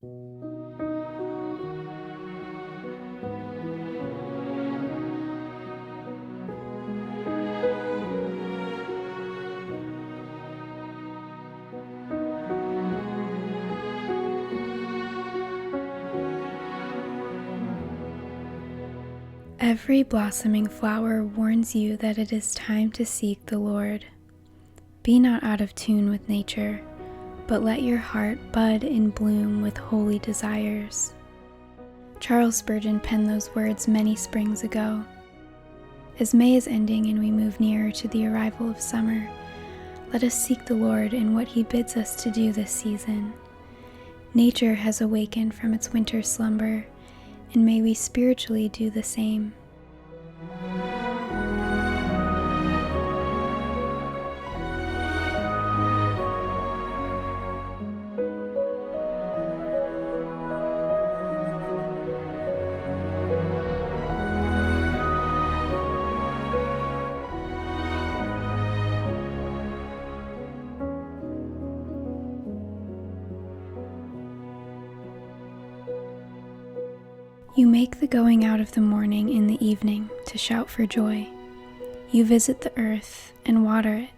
Every blossoming flower warns you that it is time to seek the Lord. Be not out of tune with nature, but let your heart bud and bloom with holy desires. Charles Spurgeon penned those words many springs ago. As May is ending and we move nearer to the arrival of summer, let us seek the Lord in what He bids us to do this season. Nature has awakened from its winter slumber, and may we spiritually do the same. You make the going out of the morning in the evening to shout for joy. You visit the earth and water it.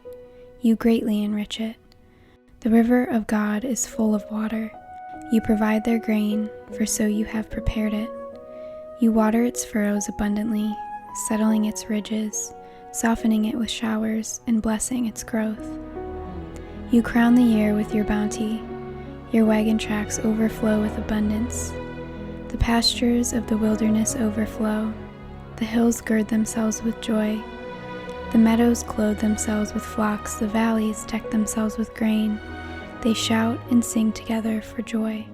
You greatly enrich it. The river of God is full of water. You provide their grain, for so you have prepared it. You water its furrows abundantly, settling its ridges, softening it with showers, and blessing its growth. You crown the year with your bounty. Your wagon tracks overflow with abundance. The pastures of the wilderness overflow. The hills gird themselves with joy. The meadows clothe themselves with flocks. The valleys deck themselves with grain. They shout and sing together for joy.